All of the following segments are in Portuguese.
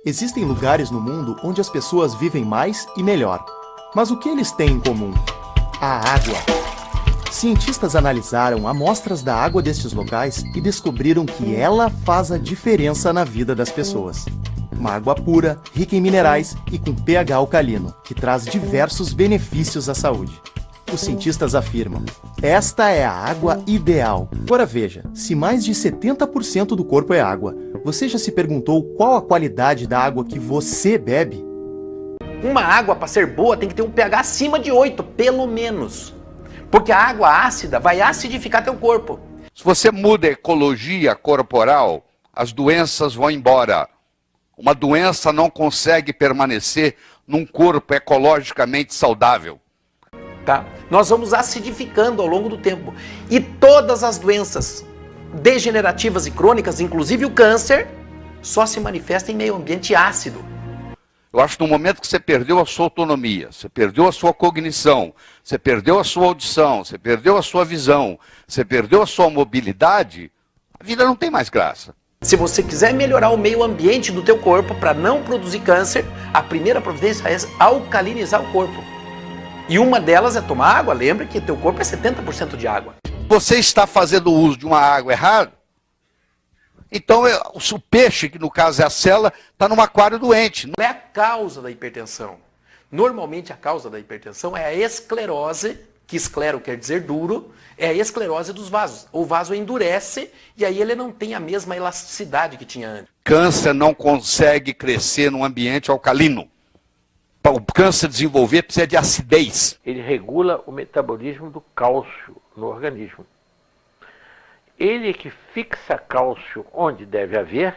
Existem lugares no mundo onde as pessoas vivem mais e melhor. Mas o que eles têm em comum? A água. Cientistas analisaram amostras da água destes locais e descobriram que ela faz a diferença na vida das pessoas. Uma água pura, rica em minerais e com pH alcalino, que traz diversos benefícios à saúde. Os cientistas afirmam: esta é a água ideal. Agora veja, se mais de 70% do corpo é água, você já se perguntou qual a qualidade da água que você bebe? Uma água, para ser boa, tem que ter um pH acima de 8, pelo menos. Porque a água ácida vai acidificar teu corpo. Se você muda a ecologia corporal, as doenças vão embora. Uma doença não consegue permanecer num corpo ecologicamente saudável. Tá? Nós vamos acidificando ao longo do tempo. E todas as doenças degenerativas e crônicas, inclusive o câncer, só se manifestam em meio ambiente ácido. Eu acho que no momento que você perdeu a sua autonomia, você perdeu a sua cognição, você perdeu a sua audição, você perdeu a sua visão, você perdeu a sua mobilidade, a vida não tem mais graça. Se você quiser melhorar o meio ambiente do teu corpo para não produzir câncer, a primeira providência é alcalinizar o corpo. E uma delas é tomar água. Lembra que teu corpo é 70% de água. Você está fazendo uso de uma água errada? Então o peixe, que no caso é a cela, está num aquário doente. Não é a causa da hipertensão. Normalmente a causa da hipertensão é a esclerose, que esclero quer dizer duro, é a esclerose dos vasos. O vaso endurece e aí ele não tem a mesma elasticidade que tinha antes. Câncer não consegue crescer num ambiente alcalino. Para o câncer desenvolver, precisa de acidez. Ele regula o metabolismo do cálcio no organismo. Ele é que fixa cálcio onde deve haver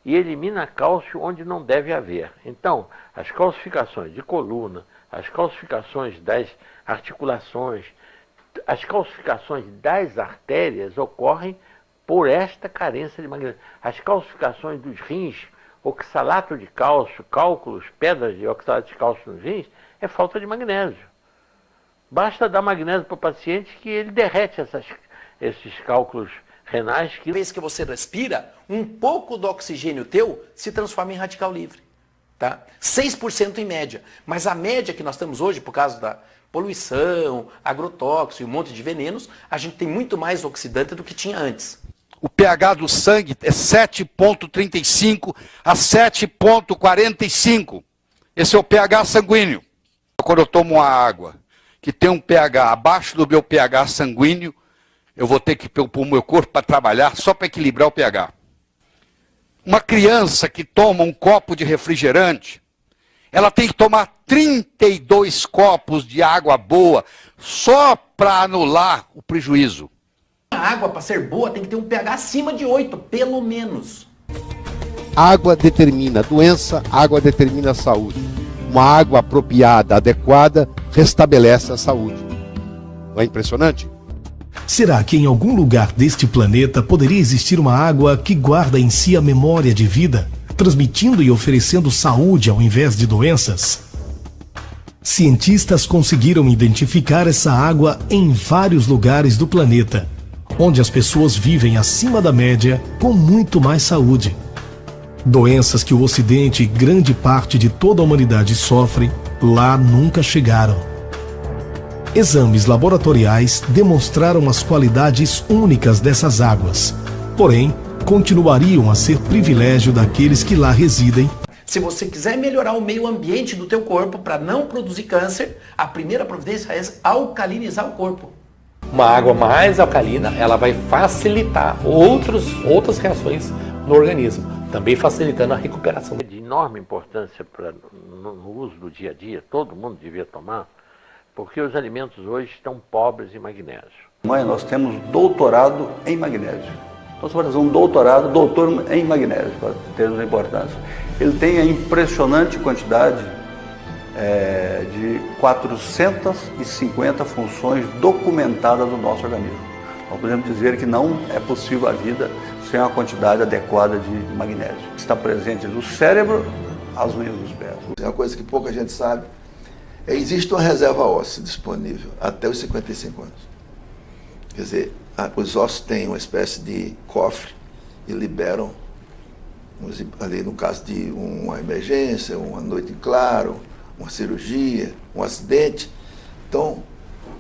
e elimina cálcio onde não deve haver. Então, as calcificações de coluna, as calcificações das articulações, as calcificações das artérias ocorrem por esta carência de magnésio. As calcificações dos rins, oxalato de cálcio, cálculos, pedras de oxalato de cálcio nos rins, é falta de magnésio. Basta dar magnésio para o paciente que ele derrete esses cálculos renais. Cada vez que você respira, um pouco do oxigênio teu se transforma em radical livre. Tá? 6% em média. Mas a média que nós temos hoje, por causa da poluição, agrotóxico e um monte de venenos, a gente tem muito mais oxidante do que tinha antes. O pH do sangue é 7,35 a 7,45. Esse é o pH sanguíneo. Quando eu tomo uma água que tem um pH abaixo do meu pH sanguíneo, eu vou ter que pôr o meu corpo para trabalhar só para equilibrar o pH. Uma criança que toma um copo de refrigerante, ela tem que tomar 32 copos de água boa só para anular o prejuízo. A água, para ser boa, tem que ter um pH acima de 8, pelo menos. Água determina doença, água determina a saúde. Uma água apropriada, adequada, restabelece a saúde. Não é impressionante? Será que em algum lugar deste planeta poderia existir uma água que guarda em si a memória de vida, transmitindo e oferecendo saúde ao invés de doenças? Cientistas conseguiram identificar essa água em vários lugares do planeta, onde as pessoas vivem acima da média com muito mais saúde. Doenças que o Ocidente e grande parte de toda a humanidade sofrem, lá nunca chegaram. Exames laboratoriais demonstraram as qualidades únicas dessas águas, porém, continuariam a ser privilégio daqueles que lá residem. Se você quiser melhorar o meio ambiente do teu corpo para não produzir câncer, a primeira providência é alcalinizar o corpo. Uma água mais alcalina, ela vai facilitar outras reações no organismo, também facilitando a recuperação. De enorme importância no uso do dia a dia, todo mundo devia tomar, porque os alimentos hoje estão pobres em magnésio. Mãe, nós temos doutorado em magnésio. Então você vai fazer um doutorado, doutor em magnésio, para termos a importância. Ele tem a impressionante quantidade de 450 funções documentadas no nosso organismo. Nós podemos dizer que não é possível a vida sem uma quantidade adequada de magnésio. Está presente no cérebro, as unhas dos pés. É uma coisa que pouca gente sabe. Existe uma reserva óssea disponível até os 55 anos. Quer dizer, os ossos têm uma espécie de cofre e liberam ali no caso de uma emergência, uma noite em claro, uma cirurgia, um acidente. Então,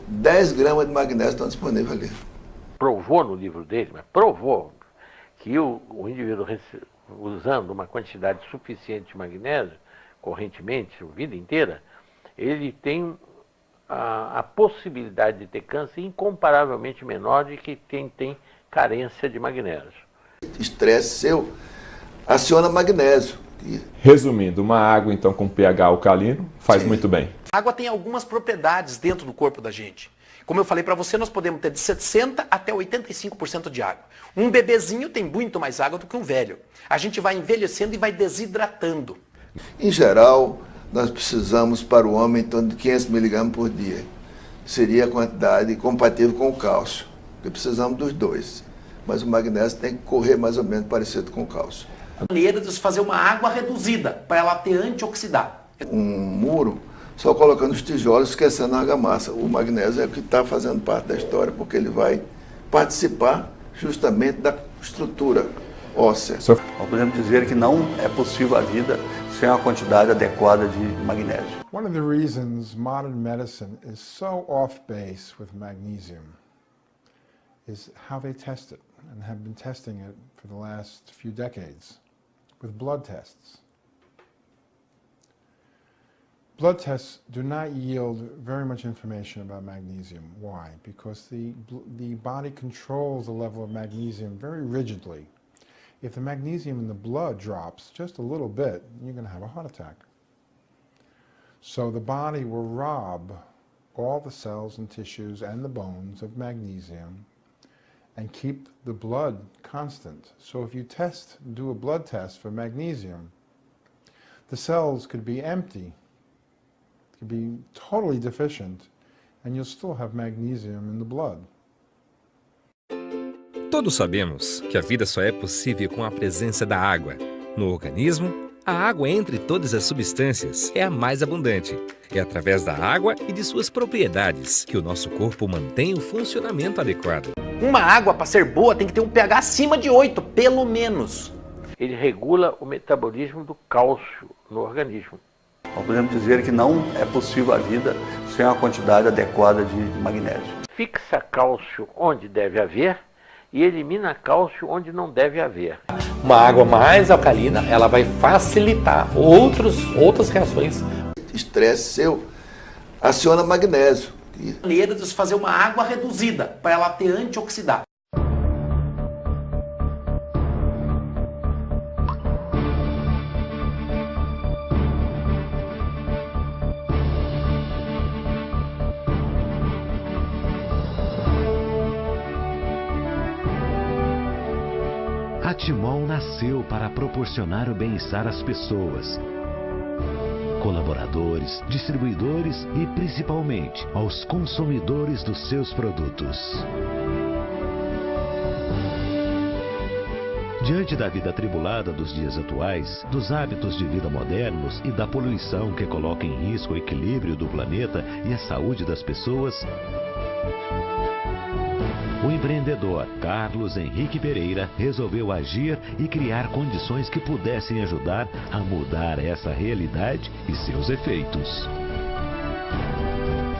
10 gramas de magnésio estão disponíveis ali. Provou no livro dele, mas provou que o indivíduo usando uma quantidade suficiente de magnésio, correntemente, a vida inteira, ele tem a possibilidade de ter câncer incomparavelmente menor de que quem tem carência de magnésio. Estresse seu aciona magnésio. Resumindo, uma água então com pH alcalino faz Sim. muito bem. A água tem algumas propriedades dentro do corpo da gente. Como eu falei para você, nós podemos ter de 60% até 85% de água. Um bebezinho tem muito mais água do que um velho. A gente vai envelhecendo e vai desidratando. Em geral, nós precisamos para o homem em torno de 500 miligramas por dia. Seria a quantidade compatível com o cálcio, porque precisamos dos dois. Mas o magnésio tem que correr mais ou menos parecido com o cálcio. A maneira de fazer uma água reduzida, para ela ter antioxidante. Um muro, só colocando os tijolos, esquecendo a argamassa. O magnésio é o que está fazendo parte da história, porque ele vai participar justamente da estrutura óssea. Nós podemos dizer que não é possível a vida sem uma quantidade adequada de magnésio. One of the reasons modern medicine is so off base with magnesium is how they test it, and have been testing it for the last few decades with blood tests. Blood tests do not yield very much information about magnesium. Why? Because the body controls the level of magnesium very rigidly. If the magnesium in the blood drops just a little bit, you're going to have a heart attack. So the body will rob all the cells and tissues and the bones of magnesium and keep the blood constant. So if you do a blood test for magnesium, the cells could be empty, could be totally deficient, and you'll still have magnesium in the blood. Todos sabemos que a vida só é possível com a presença da água. No organismo, a água entre todas as substâncias é a mais abundante. É através da água e de suas propriedades que o nosso corpo mantém o funcionamento adequado. Uma água, para ser boa, tem que ter um pH acima de 8, pelo menos. Ele regula o metabolismo do cálcio no organismo. Nós podemos dizer que não é possível a vida sem uma quantidade adequada de magnésio. Fixa cálcio onde deve haver e elimina cálcio onde não deve haver. Uma água mais alcalina, ela vai facilitar outras reações. Estresse seu aciona magnésio. A maneira de fazer uma água reduzida, para ela ter antioxidante. A Timol nasceu para proporcionar o bem-estar às pessoas, colaboradores, distribuidores e, principalmente, aos consumidores dos seus produtos. Diante da vida atribulada dos dias atuais, dos hábitos de vida modernos e da poluição que coloca em risco o equilíbrio do planeta e a saúde das pessoas, o empreendedor Carlos Henrique Pereira resolveu agir e criar condições que pudessem ajudar a mudar essa realidade e seus efeitos.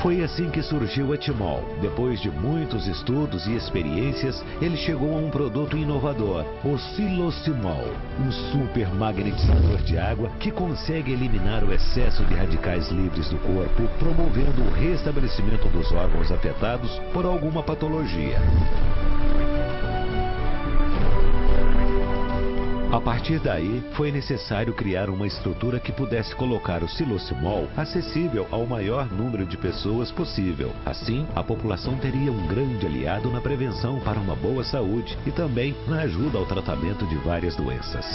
Foi assim que surgiu a Timol. Depois de muitos estudos e experiências, ele chegou a um produto inovador, o Silosimol, um super magnetizador de água que consegue eliminar o excesso de radicais livres do corpo, promovendo o restabelecimento dos órgãos afetados por alguma patologia. A partir daí, foi necessário criar uma estrutura que pudesse colocar o Silosimol acessível ao maior número de pessoas possível. Assim, a população teria um grande aliado na prevenção para uma boa saúde e também na ajuda ao tratamento de várias doenças.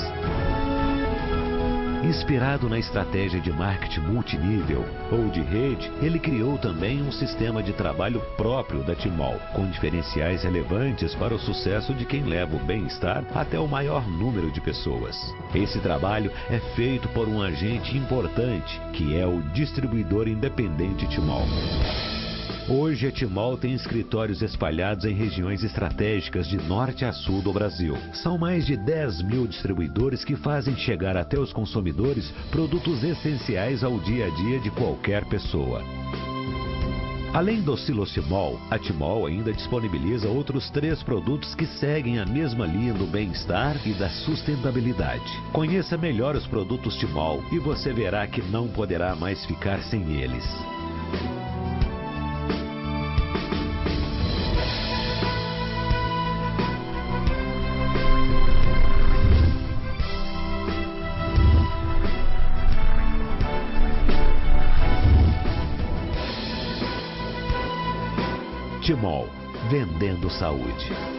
Inspirado na estratégia de marketing multinível ou de rede, ele criou também um sistema de trabalho próprio da Timol, com diferenciais relevantes para o sucesso de quem leva o bem-estar até o maior número de pessoas. Esse trabalho é feito por um agente importante, que é o distribuidor independente Timol. Hoje, a Timol tem escritórios espalhados em regiões estratégicas de norte a sul do Brasil. São mais de 10 mil distribuidores que fazem chegar até os consumidores produtos essenciais ao dia a dia de qualquer pessoa. Além do Silosimol, a Timol ainda disponibiliza outros 3 produtos que seguem a mesma linha do bem-estar e da sustentabilidade. Conheça melhor os produtos Timol e você verá que não poderá mais ficar sem eles. Timol, vendendo saúde.